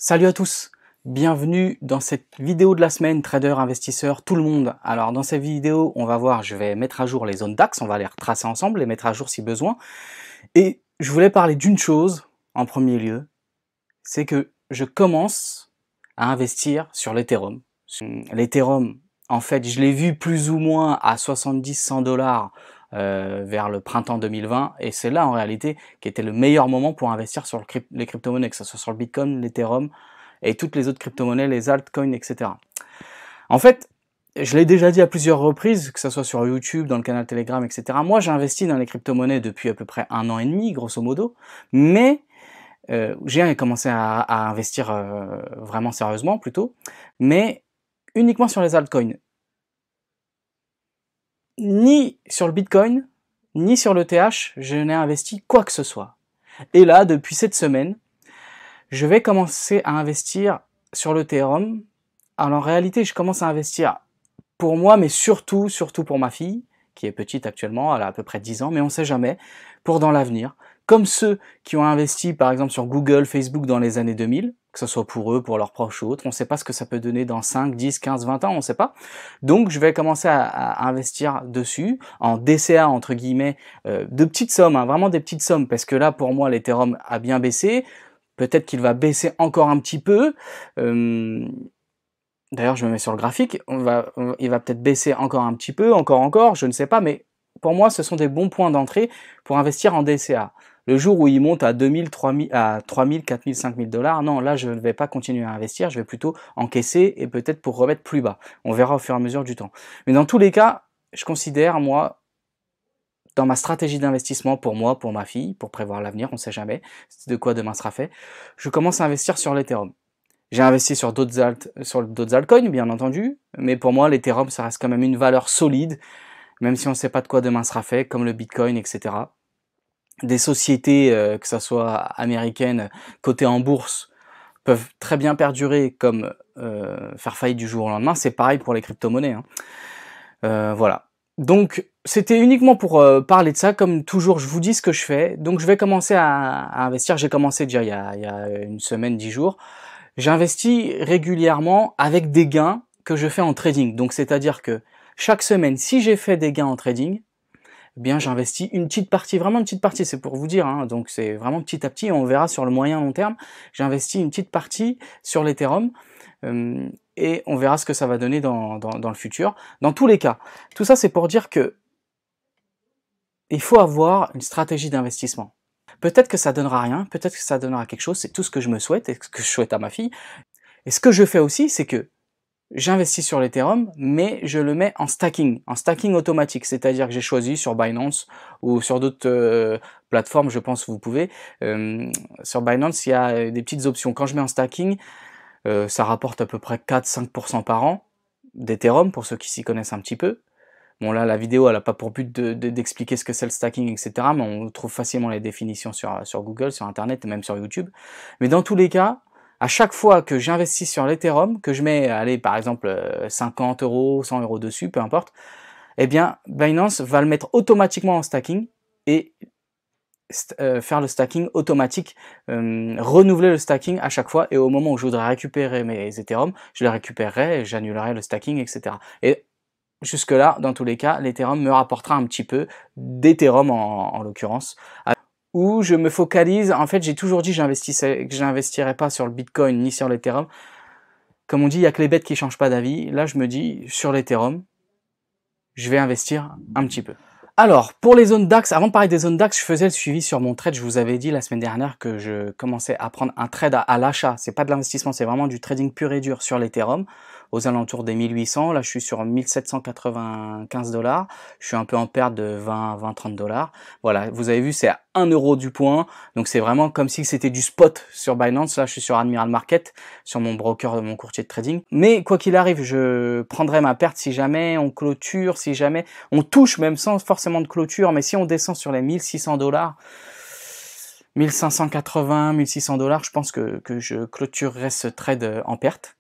Salut à tous, bienvenue dans cette vidéo de la semaine, trader, investisseur, tout le monde. Alors dans cette vidéo, on va voir, je vais mettre à jour les zones DAX, on va les retracer ensemble, les mettre à jour si besoin. Et je voulais parler d'une chose en premier lieu, c'est que je commence à investir sur l'Ethereum. L'Ethereum, en fait, je l'ai vu plus ou moins à 70-100 dollars vers le printemps 2020, et c'est là en réalité qui était le meilleur moment pour investir sur les crypto-monnaies, que ce soit sur le Bitcoin, l'Ethereum et toutes les autres crypto-monnaies, les altcoins, etc. En fait, je l'ai déjà dit à plusieurs reprises, que ce soit sur YouTube, dans le canal Telegram, etc. Moi, j'ai investi dans les crypto-monnaies depuis à peu près 1 an et demi, grosso modo, mais j'ai commencé à investir vraiment sérieusement plutôt, mais uniquement sur les altcoins. Ni sur le Bitcoin, ni sur le TH, je n'ai investi quoi que ce soit. Et là, depuis cette semaine, je vais commencer à investir sur l'Ethereum. Alors en réalité, je commence à investir pour moi, mais surtout pour ma fille, qui est petite actuellement, elle a à peu près 10 ans, mais on ne sait jamais, pour dans l'avenir. Comme ceux qui ont investi par exemple sur Google, Facebook dans les années 2000, que ce soit pour eux, pour leurs proches ou autres, on ne sait pas ce que ça peut donner dans 5, 10, 15, 20 ans, on ne sait pas. Donc je vais commencer à investir dessus, en DCA entre guillemets, de petites sommes, hein, vraiment des petites sommes, parce que là pour moi l'Ethereum a bien baissé, peut-être qu'il va baisser encore un petit peu, d'ailleurs je me mets sur le graphique, il va peut-être baisser encore un petit peu, encore, je ne sais pas, mais pour moi ce sont des bons points d'entrée pour investir en DCA. Le jour où il monte à 2000, 3000, à 3000, 4000, 5000 dollars, non, là je ne vais pas continuer à investir, je vais plutôt encaisser et peut-être pour remettre plus bas. On verra au fur et à mesure du temps. Mais dans tous les cas, je considère, moi, dans ma stratégie d'investissement pour moi, pour ma fille, pour prévoir l'avenir, on ne sait jamais de quoi demain sera fait, je commence à investir sur l'Ethereum. J'ai investi sur d'autres altcoins, bien entendu, mais pour moi, l'Ethereum, ça reste quand même une valeur solide, même si on ne sait pas de quoi demain sera fait, comme le Bitcoin, etc. Des sociétés, que ce soit américaines, cotées en bourse, peuvent très bien perdurer comme faire faillite du jour au lendemain. C'est pareil pour les crypto-monnaies. Voilà. Donc, c'était uniquement pour parler de ça. Comme toujours, je vous dis ce que je fais. Donc, je vais commencer à investir. J'ai commencé déjà il y a une semaine, 10 jours. J'investis régulièrement avec des gains que je fais en trading. Donc, c'est-à-dire que chaque semaine, si j'ai fait des gains en trading, eh bien j'investis une petite partie, vraiment une petite partie, c'est pour vous dire, hein, donc c'est vraiment petit à petit, on verra sur le moyen long terme, j'investis une petite partie sur l'Ethereum, et on verra ce que ça va donner dans le futur. Dans tous les cas, tout ça c'est pour dire que il faut avoir une stratégie d'investissement. Peut-être que ça donnera rien, peut-être que ça donnera quelque chose, c'est tout ce que je me souhaite et ce que je souhaite à ma fille. Et ce que je fais aussi, c'est que j'investis sur l'Ethereum, mais je le mets en stacking automatique, c'est-à-dire que j'ai choisi sur Binance ou sur d'autres plateformes, je pense que vous pouvez. Sur Binance, il y a des petites options. Quand je mets en stacking, ça rapporte à peu près 4-5% par an d'Ethereum, pour ceux qui s'y connaissent un petit peu. Bon là, la vidéo, elle n'a pas pour but d'expliquer ce que c'est le stacking, etc., mais on trouve facilement les définitions sur Google, sur Internet et même sur YouTube. Mais dans tous les cas, à chaque fois que j'investis sur l'Ethereum, que je mets, allez, par exemple, 50 €, 100 € dessus, peu importe, eh bien, Binance va le mettre automatiquement en stacking et faire le stacking automatique, renouveler le stacking à chaque fois, et au moment où je voudrais récupérer mes Ethereum, je les récupérerai et j'annulerai le stacking, etc. Et jusque-là, dans tous les cas, l'Ethereum me rapportera un petit peu d'Ethereum en l'occurrence, où je me focalise. En fait, j'ai toujours dit que j'investirais pas sur le Bitcoin ni sur l'Ethereum. Comme on dit, il n'y a que les bêtes qui changent pas d'avis. Là, je me dis, sur l'Ethereum, je vais investir un petit peu. Alors, pour les zones DAX, avant de parler des zones DAX, je faisais le suivi sur mon trade. Je vous avais dit la semaine dernière que je commençais à prendre un trade à l'achat. C'est pas de l'investissement, c'est vraiment du trading pur et dur sur l'Ethereum, aux alentours des 1800. Là, je suis sur 1795 $. Je suis un peu en perte de 20-30 $. Voilà, vous avez vu, c'est à 1 € du point. Donc, c'est vraiment comme si c'était du spot sur Binance. Là, je suis sur Admiral Market, sur mon broker, mon courtier de trading. Mais quoi qu'il arrive, je prendrai ma perte si jamais on clôture, si jamais on touche, même sans forcément de clôture, mais si on descend sur les 1600 $, 1580, 1600 $, je pense que je clôturerai ce trade en perte.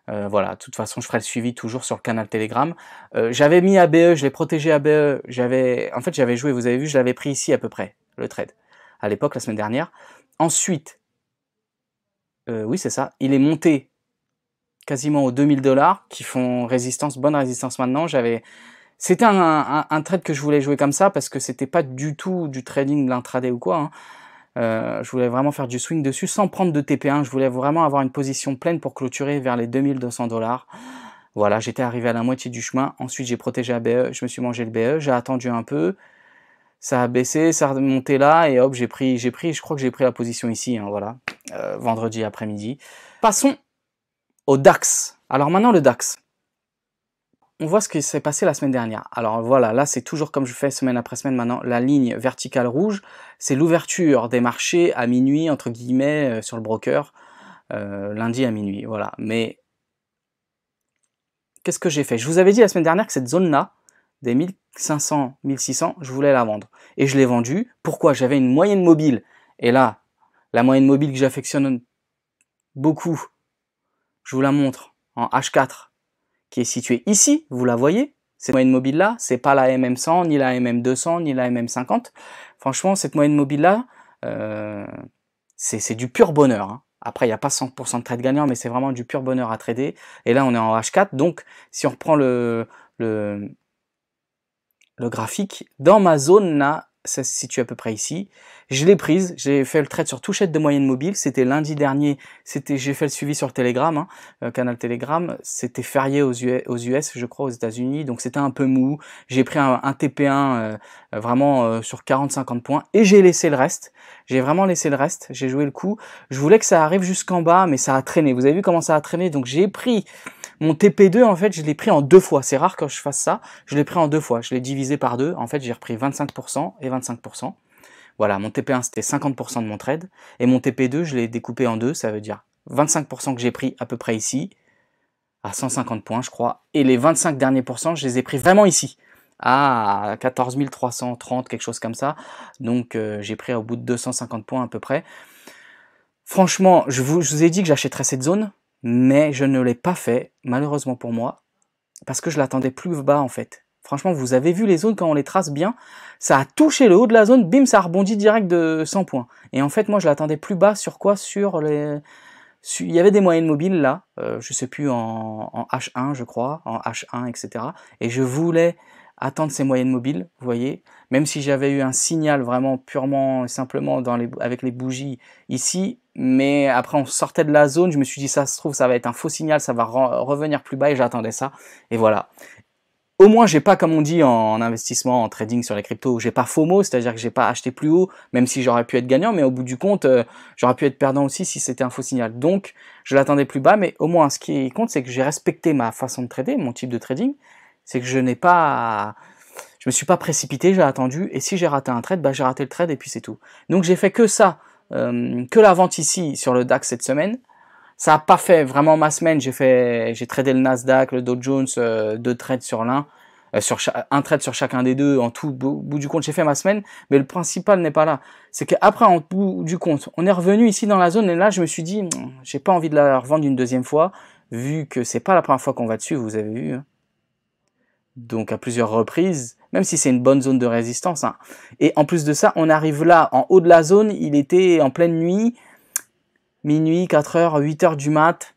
Voilà, de toute façon, je ferai le suivi toujours sur le canal Telegram. J'avais mis ABE, je l'ai protégé ABE. En fait, j'avais joué, vous avez vu, je l'avais pris ici à peu près, le trade, à l'époque, la semaine dernière. Ensuite, Oui, c'est ça. Il est monté quasiment aux 2000 $, qui font résistance, bonne résistance maintenant. C'était un trade que je voulais jouer comme ça, parce que c'était pas du tout du trading de l'intraday ou quoi, hein. Je voulais vraiment faire du swing dessus sans prendre de TP1. Je voulais vraiment avoir une position pleine pour clôturer vers les 2200 $. Voilà, j'étais arrivé à la moitié du chemin. Ensuite, j'ai protégé la BE, je me suis mangé le BE, j'ai attendu un peu. Ça a baissé, ça a remonté là, et hop, je crois que j'ai pris la position ici, hein, voilà, vendredi après-midi. Passons au DAX. Alors maintenant, le DAX. On voit ce qui s'est passé la semaine dernière. Alors voilà, là c'est toujours comme je fais semaine après semaine maintenant, la ligne verticale rouge, c'est l'ouverture des marchés à minuit, entre guillemets, sur le broker, lundi à minuit, voilà. Mais qu'est-ce que j'ai fait? Je vous avais dit la semaine dernière que cette zone-là, des 1500, 1600, je voulais la vendre. Et je l'ai vendue. Pourquoi? J'avais une moyenne mobile. Et là, la moyenne mobile que j'affectionne beaucoup, je vous la montre en H4, qui est située ici, vous la voyez, cette moyenne mobile là, c'est pas la MM100, ni la MM200, ni la MM50. Franchement, cette moyenne mobile là, c'est du pur bonheur, hein. Après, il n'y a pas 100% de trade gagnant, mais c'est vraiment du pur bonheur à trader. Et là, on est en H4, donc si on reprend le graphique, dans ma zone là, ça se situe à peu près ici. Je l'ai prise, j'ai fait le trade sur touchette de moyenne mobile, c'était lundi dernier, j'ai fait le suivi sur le Telegram, hein, canal Telegram, c'était férié aux US, je crois, aux États-Unis, donc c'était un peu mou. J'ai pris un TP1 vraiment sur 40-50 points, et j'ai laissé le reste. J'ai vraiment laissé le reste, j'ai joué le coup. Je voulais que ça arrive jusqu'en bas, mais ça a traîné. Vous avez vu comment ça a traîné, donc j'ai pris mon TP2, en fait, je l'ai pris en 2 fois. C'est rare que je fasse ça. Je l'ai pris en 2 fois. Je l'ai divisé par 2. En fait, j'ai repris 25% et 25%. Voilà, mon TP1, c'était 50% de mon trade. Et mon TP2, je l'ai découpé en 2. Ça veut dire 25% que j'ai pris à peu près ici, à 150 points, je crois. Et les 25 derniers pourcents, je les ai pris vraiment ici, à 14 330, quelque chose comme ça. Donc, j'ai pris au bout de 250 points à peu près. Franchement, je vous ai dit que j'achèterais cette zone, mais je ne l'ai pas fait, malheureusement pour moi, parce que je l'attendais plus bas en fait. Franchement, vous avez vu les zones quand on les trace bien, ça a touché le haut de la zone, bim, ça a rebondi direct de 100 points. Et en fait, moi, je l'attendais plus bas sur quoi? Sur les... Il y avait des moyennes mobiles là, je sais plus, en H1 je crois, en H1, etc. Et je voulais attendre ces moyennes mobiles, vous voyez, même si j'avais eu un signal vraiment purement et simplement avec les bougies ici, mais après on sortait de la zone, je me suis dit ça se trouve ça va être un faux signal, ça va revenir plus bas, et j'attendais ça, et voilà. Au moins, j'ai pas, comme on dit en investissement, en trading sur les cryptos, j'ai pas FOMO, c'est-à-dire que j'ai pas acheté plus haut, même si j'aurais pu être gagnant, mais au bout du compte, j'aurais pu être perdant aussi si c'était un faux signal. Donc, je l'attendais plus bas, mais au moins, ce qui compte, c'est que j'ai respecté ma façon de trader, mon type de trading, c'est que je me suis pas précipité, j'ai attendu, et si j'ai raté un trade, bah j'ai raté le trade et puis c'est tout. Donc, j'ai fait que ça, que la vente ici sur le DAX cette semaine. Ça n'a pas fait vraiment ma semaine. J'ai tradé le Nasdaq, le Dow Jones, 2 trades sur l'un, un trade sur chacun des deux. En tout, au bout du compte, j'ai fait ma semaine. Mais le principal n'est pas là. C'est qu'après, en bout du compte, on est revenu ici dans la zone. Et là, je me suis dit, j'ai pas envie de la revendre une deuxième fois, vu que c'est pas la première fois qu'on va dessus, vous avez vu, hein. Donc à plusieurs reprises, même si c'est une bonne zone de résistance, hein. Et en plus de ça, on arrive là, en haut de la zone, il était en pleine nuit, minuit, 4h, 8h du mat,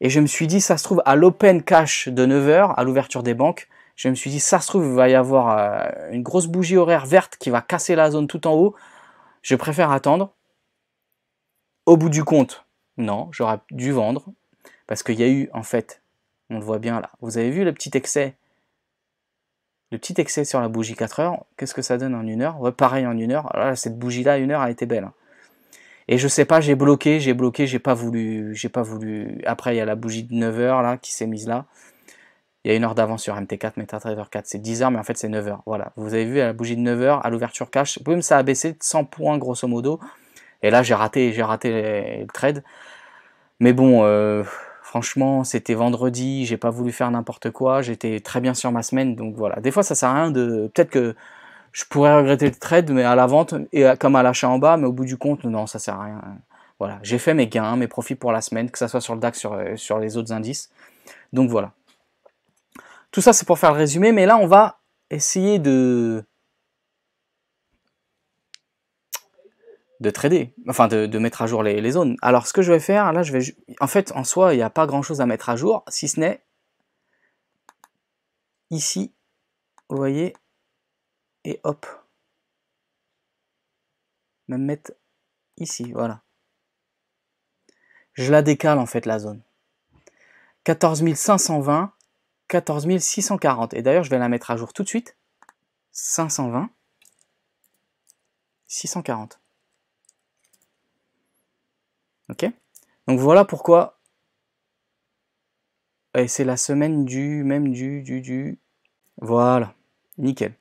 et je me suis dit, ça se trouve, à l'open cash de 9h, à l'ouverture des banques, je me suis dit, ça se trouve, il va y avoir une grosse bougie horaire verte qui va casser la zone tout en haut, je préfère attendre. Au bout du compte, non, j'aurais dû vendre, parce qu'il y a eu, en fait, on le voit bien là, vous avez vu le petit excès sur la bougie 4h, qu'est-ce que ça donne en 1h? Ouais, pareil en 1h, alors là, cette bougie là, 1h, elle était belle, hein. Et je sais pas, j'ai bloqué, j'ai pas voulu. Après, il y a la bougie de 9h là qui s'est mise là. Il y a une heure d'avance sur MT4, MetaTrader 4, c'est 10h, mais en fait c'est 9h. Voilà, vous avez vu à la bougie de 9h, à l'ouverture cash, boum, ça a baissé de 100 points grosso modo. Et là, j'ai raté le trade. Mais bon, franchement, c'était vendredi, j'ai pas voulu faire n'importe quoi, j'étais très bien sur ma semaine, donc voilà. Des fois, ça sert à rien de... Peut-être que je pourrais regretter le trade, mais à la vente, et comme à l'achat en bas, mais au bout du compte, non, ça sert à rien. Voilà, j'ai fait mes gains, mes profits pour la semaine, que ça soit sur le DAX, sur les autres indices. Donc voilà. Tout ça, c'est pour faire le résumé, mais là, on va essayer de de trader, enfin de mettre à jour les zones. Alors ce que je vais faire, là, en fait, en soi, il n'y a pas grand-chose à mettre à jour, si ce n'est ici, vous voyez, et hop. Même mettre ici, voilà. Je la décale en fait la zone. 14 520, 14 640. Et d'ailleurs, je vais la mettre à jour tout de suite. 520, 640. Ok? Donc voilà pourquoi. Et c'est la semaine du. Voilà. Nickel.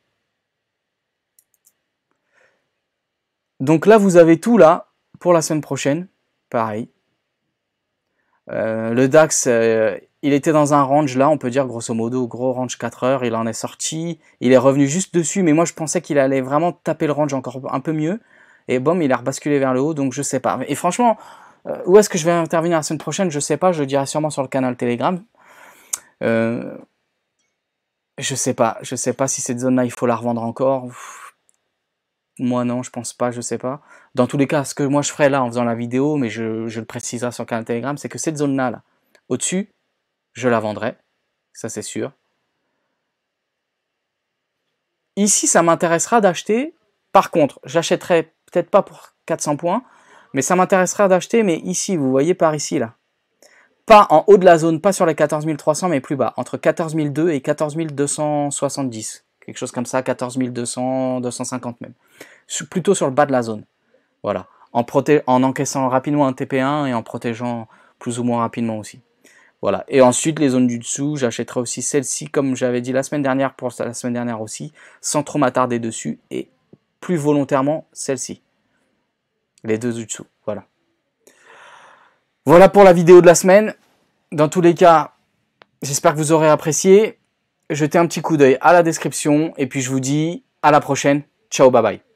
Donc là, vous avez tout là pour la semaine prochaine. Pareil. Le DAX, il était dans un range là, on peut dire grosso modo, gros range 4 heures, il en est sorti, il est revenu juste dessus, mais moi je pensais qu'il allait vraiment taper le range encore un peu mieux, et boum, il a rebasculé vers le haut, donc je sais pas. Et franchement, où est-ce que je vais intervenir la semaine prochaine, je sais pas, je le dirai sûrement sur le canal Telegram. Je sais pas si cette zone-là, il faut la revendre encore. Moi non, je pense pas, je sais pas. Dans tous les cas, ce que moi je ferai là en faisant la vidéo, mais je le préciserai sur le canal Telegram, c'est que cette zone-là, là, au-dessus, je la vendrai, ça c'est sûr. Ici, ça m'intéressera d'acheter. Par contre, j'achèterai peut-être pas pour 400 points, mais ça m'intéressera d'acheter, mais ici, vous voyez par ici, là. Pas en haut de la zone, pas sur les 14 300, mais plus bas, entre 14 200 et 14 270. Quelque chose comme ça, 14 200, 250 même. Plutôt sur le bas de la zone. Voilà. En encaissant rapidement un TP1 et en protégeant plus ou moins rapidement aussi. Voilà. Et ensuite, les zones du dessous, j'achèterai aussi celle-ci, comme j'avais dit la semaine dernière, pour la semaine dernière aussi, sans trop m'attarder dessus, et plus volontairement celle-ci. Les deux du dessous. Voilà. Voilà pour la vidéo de la semaine. Dans tous les cas, j'espère que vous aurez apprécié. Jetez un petit coup d'œil à la description, et puis je vous dis à la prochaine. Ciao, bye bye.